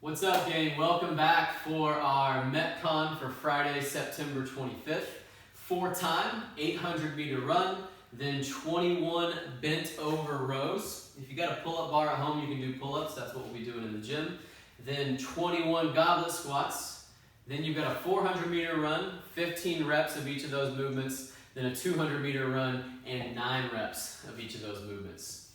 What's up, gang? Welcome back for our Metcon for Friday, September 25th. 4-time, 800-meter run, then 21 bent over rows. If you got a pull-up bar at home, you can do pull-ups. That's what we'll be doing in the gym. Then 21 goblet squats. Then you've got a 400-meter run, 15 reps of each of those movements. Then a 200-meter run and 9 reps of each of those movements.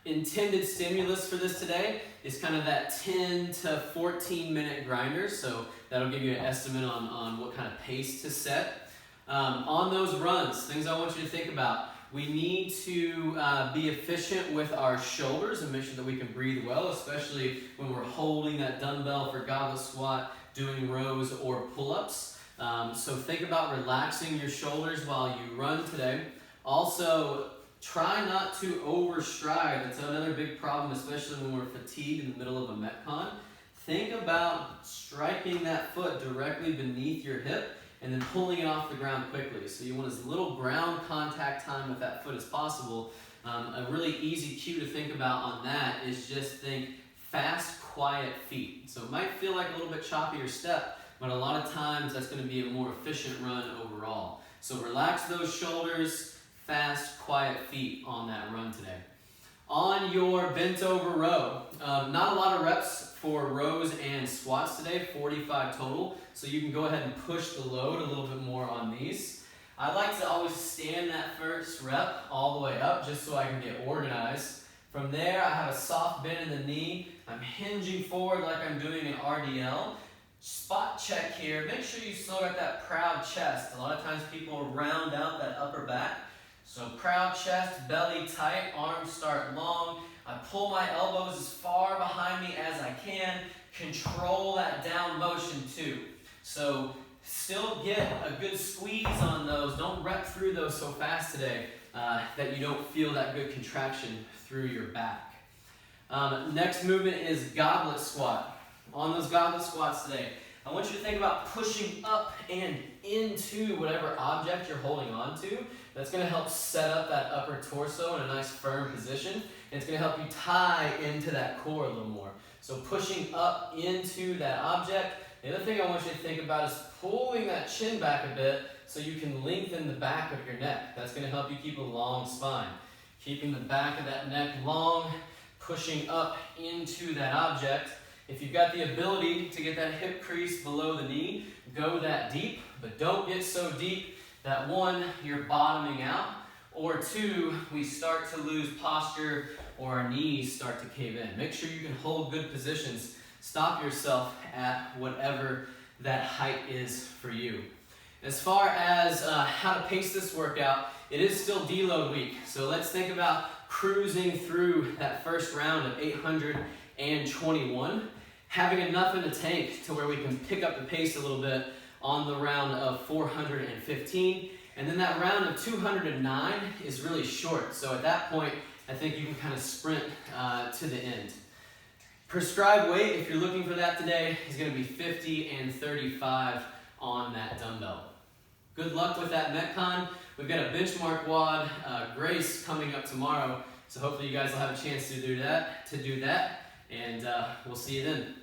Intended stimulus for this today is kind of that 10 to 14 minute grinder, so that'll give you an estimate on what kind of pace to set. On those runs, things I want you to think about, we need to be efficient with our shoulders and make sure that we can breathe well, especially when we're holding that dumbbell for goblet squat, doing rows or pull-ups. So think about relaxing your shoulders while you run today. Also, try not to overstride. That's another big problem, especially when we're fatigued in the middle of a Metcon. Think about striking that foot directly beneath your hip and then pulling it off the ground quickly. So you want as little ground contact time with that foot as possible. A really easy cue to think about on that is just think fast, quiet feet. So it might feel like a little bit choppier step, but a lot of times that's going to be a more efficient run overall. So relax those shoulders, fast, quiet feet on that run today. On your bent over row, not a lot of reps for rows and squats today, 45 total, so you can go ahead and push the load a little bit more on these. I like to always stand that first rep all the way up just so I can get organized. From there, I have a soft bend in the knee. I'm hinging forward like I'm doing an RDL. Spot check here. Make sure you still got that proud chest. A lot of times people round out that upper back. So proud chest, belly tight, arms start long. I pull my elbows as far behind me as I can. Control that down motion too. So still get a good squeeze on those. Don't rep through those so fast today that you don't feel that good contraction through your back. Next movement is goblet squat. On those goblet squats today, I want you to think about pushing up and into whatever object you're holding on to. That's going to help set up that upper torso in a nice firm position. And it's going to help you tie into that core a little more. So pushing up into that object. The other thing I want you to think about is pulling that chin back a bit so you can lengthen the back of your neck. That's going to help you keep a long spine. Keeping the back of that neck long, pushing up into that object. If you've got the ability to get that hip crease below the knee, go that deep, but don't get so deep that one, you're bottoming out, or two, we start to lose posture or our knees start to cave in. Make sure you can hold good positions. Stop yourself at whatever that height is for you. As far as how to pace this workout, it is still deload week. So let's think about cruising through that first round of 821. Having enough in the tank to where we can pick up the pace a little bit on the round of 415. And then that round of 209 is really short. So at that point, I think you can kind of sprint to the end. Prescribed weight, if you're looking for that today, is going to be 50 and 35 on that dumbbell. Good luck with that Metcon. We've got a benchmark WOD Grace coming up tomorrow. So hopefully you guys will have a chance to do that. And we'll see you then.